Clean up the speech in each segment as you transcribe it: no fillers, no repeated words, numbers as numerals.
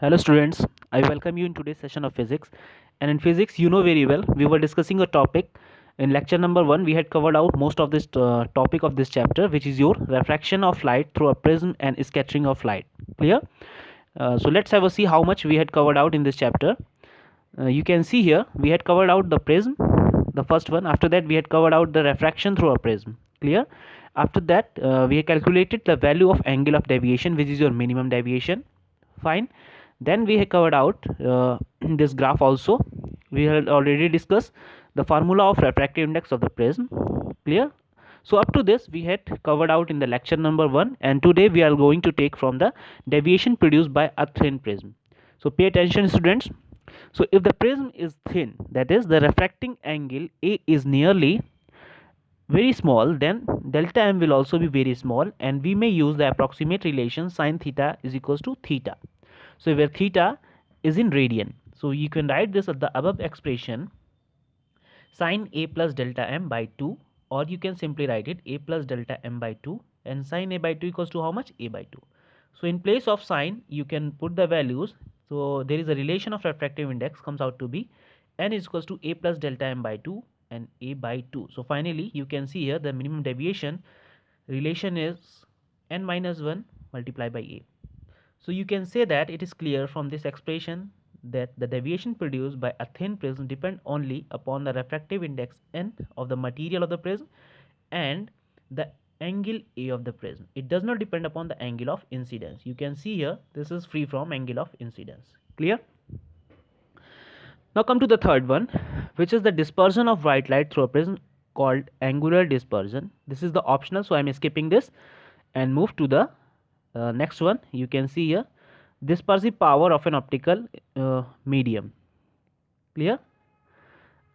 Hello students, I welcome you in today's session of physics. And in physics, you know very well, we were discussing a topic. In lecture number 1, we had covered out most of this topic of this chapter, which is your refraction of light through a prism and scattering of light. Clear? So let's have a see how much we had covered out in this chapter. You can see here, we had covered out the prism, the first one. After that, we had covered out the refraction through a prism. Clear? After that, we had calculated the value of angle of deviation, which is your minimum deviation. Fine. Then we have covered out this graph also. We had already discussed the formula of refractive index of the prism. Clear? So up to this we had covered out in the lecture number 1, and today we are going to take from the deviation produced by a thin prism. So pay attention students. So if the prism is thin, that is the refracting angle A is nearly very small, then delta m will also be very small, and we may use the approximate relation sin theta is equals to theta. So where theta is in radian, so you can write this at the above expression sin a plus delta m by 2, or you can simply write it a plus delta m by 2, and sin a by 2 equals to how much? A by 2. So in place of sin you can put the values. So there is a relation of refractive index comes out to be n is equals to a plus delta m by 2 and a by 2. So finally you can see here the minimum deviation relation is n minus 1 multiplied by a. So you can say that it is clear from this expression that the deviation produced by a thin prism depend only upon the refractive index n of the material of the prism and the angle A of the prism. It does not depend upon the angle of incidence. You can see here this is free from angle of incidence. Clear? Now come to the third one, which is the dispersion of white light through a prism called angular dispersion. This is the optional, so I am skipping this and move to the next one. You can see here dispersive power of an optical medium. Clear?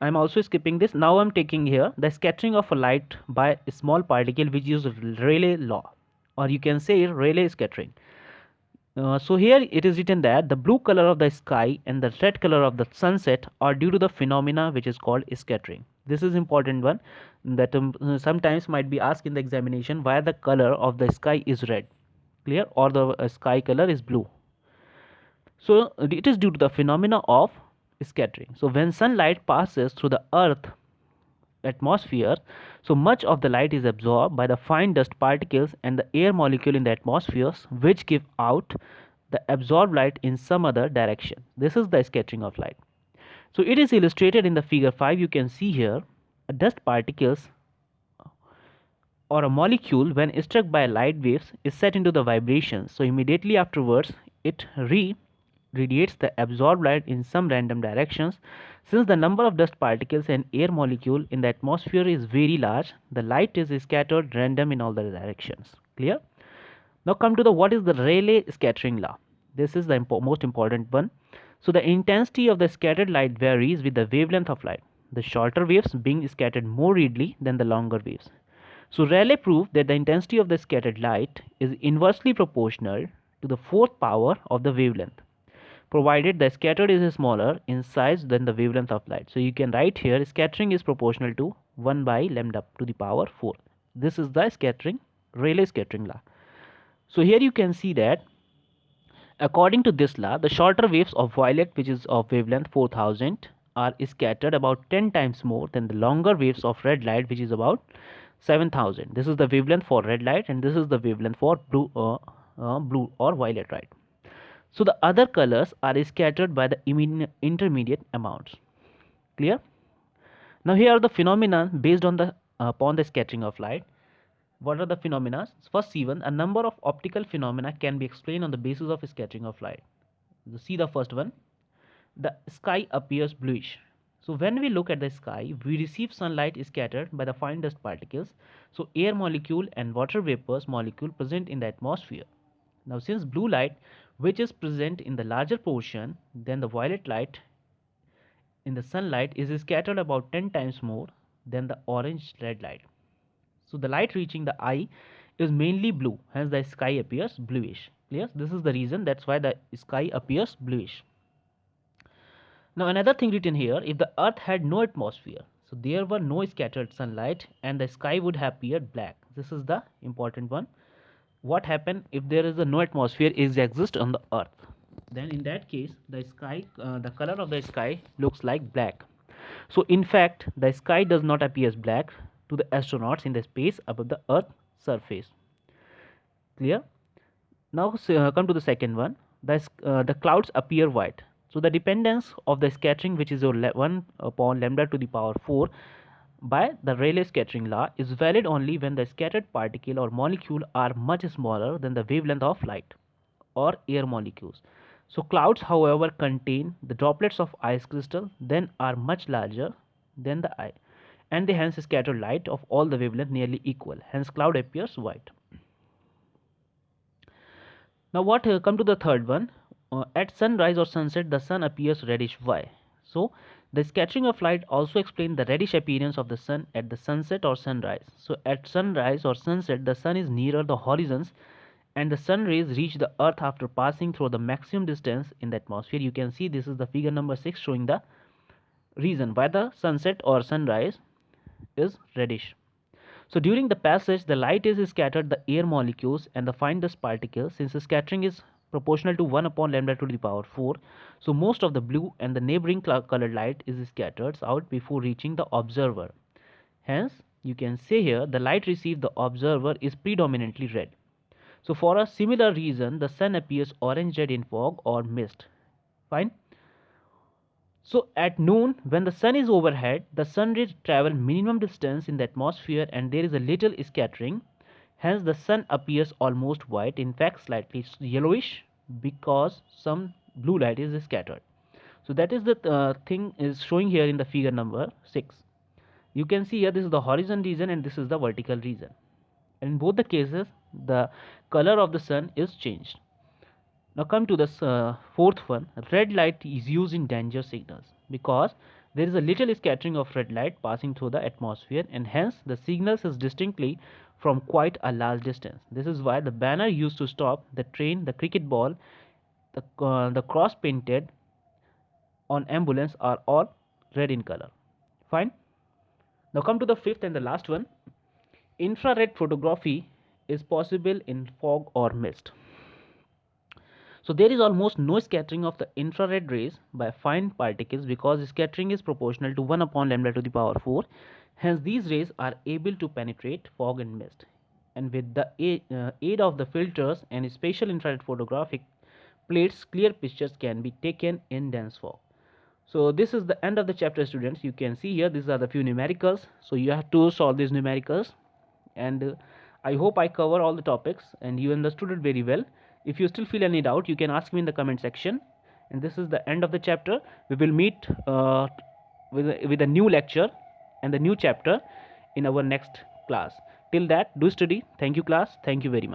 I am also skipping this. Now I am taking here the scattering of a light by a small particle, which is Rayleigh law, or you can say Rayleigh scattering. So here it is written that the blue color of the sky and the red color of the sunset are due to the phenomena which is called scattering. This is important one that sometimes might be asked in the examination why the color of the sky is red. Clear? Or the sky color is blue. So it is due to the phenomena of scattering. So when sunlight passes through the earth atmosphere, so much of the light is absorbed by the fine dust particles and the air molecule in the atmosphere, which give out the absorbed light in some other direction. This is the scattering of light. So it is illustrated in the figure 5. You can see here a dust particles or a molecule when struck by light waves is set into the vibrations. So immediately afterwards it radiates the absorbed light in some random directions. Since the number of dust particles and air molecule in the atmosphere is very large, the light is scattered random in all the directions. Clear? Now come to the what is the Rayleigh scattering law. This is the most important one. So the intensity of the scattered light varies with the wavelength of light, the shorter waves being scattered more readily than the longer waves. So Rayleigh proved that the intensity of the scattered light is inversely proportional to the fourth power of the wavelength, provided the scattered is smaller in size than the wavelength of light. So you can write here scattering is proportional to 1 by lambda to the power 4. This is the scattering, Rayleigh scattering law. So here you can see that according to this law, the shorter waves of violet, which is of wavelength 4000, are scattered about 10 times more than the longer waves of red light, which is about 7000. This is the wavelength for red light, and this is the wavelength for blue or violet light. So the other colors are scattered by the intermediate amounts. Clear? Now here are the phenomena based on the upon the scattering of light. What are the phenomena? First, C1, a number of optical phenomena can be explained on the basis of scattering of light. So see the first one. The sky appears bluish. So when we look at the sky, we receive sunlight scattered by the fine dust particles, so air molecule and water vapors molecule present in the atmosphere. Now since blue light, which is present in the larger portion than the violet light in the sunlight, is scattered about 10 times more than the orange red light. So the light reaching the eye is mainly blue, hence the sky appears bluish. Clear? This is the reason, that's why the sky appears bluish. Now another thing written here, if the earth had no atmosphere, so there were no scattered sunlight and the sky would have appeared black. This is the important one. What happen if there is a no atmosphere is exist on the earth? then in that case the color of the sky looks like black. So in fact the sky does not appear black to the astronauts in the space above the earth surface. Clear? Now come to the second one. The clouds appear white. So the dependence of the scattering, which is your 1 upon lambda to the power 4 by the Rayleigh scattering law, is valid only when the scattered particle or molecule are much smaller than the wavelength of light or air molecules. So clouds, however, contain the droplets of ice crystal, then are much larger than the eye, and they hence scatter light of all the wavelength nearly equal. Hence, cloud appears white. Now what come to the third one. At sunrise or sunset the sun appears reddish. Why? So the scattering of light also explains the reddish appearance of the sun at the sunset or sunrise. So at sunrise or sunset the sun is nearer the horizons and the sun rays reach the earth after passing through the maximum distance in the atmosphere. You can see this is the figure number 6 showing the reason why the sunset or sunrise is reddish. So during the passage, the light is scattered the air molecules and the fine dust particles. Since the scattering is proportional to 1 upon lambda to the power 4, so most of the blue and the neighboring colored light is scattered out before reaching the observer. Hence, you can say here the light received the observer is predominantly red. So for a similar reason, the sun appears orange red in fog or mist. Fine. So at noon, when the sun is overhead, the sun rays travel minimum distance in the atmosphere and there is a little scattering. Hence the sun appears almost white, in fact slightly yellowish, because some blue light is scattered. So that is the thing is showing here in the figure number 6. You can see here this is the horizon region and this is the vertical region. And in both the cases, the color of the sun is changed. Now come to the fourth one. Red light is used in danger signals because there is a little scattering of red light passing through the atmosphere and hence the signals is distinctly from quite a large distance. This is why the banner used to stop the train, the cricket ball, the cross painted on ambulance are all red in color. Fine. Now come to the fifth and the last one. Infrared photography is possible in fog or mist. So there is almost no scattering of the infrared rays by fine particles because scattering is proportional to 1 upon lambda to the power 4. Hence these rays are able to penetrate fog and mist. And with the aid of the filters and special infrared photographic plates, clear pictures can be taken in dense fog. So this is the end of the chapter, students. You can see here these are the few numericals. So you have to solve these numericals and I hope I cover all the topics and you understood it very well. If you still feel any doubt, you can ask me in the comment section. And this is the end of the chapter. We will meet with a new lecture and the new chapter in our next class. Till that, do study. Thank you, class. Thank you very much.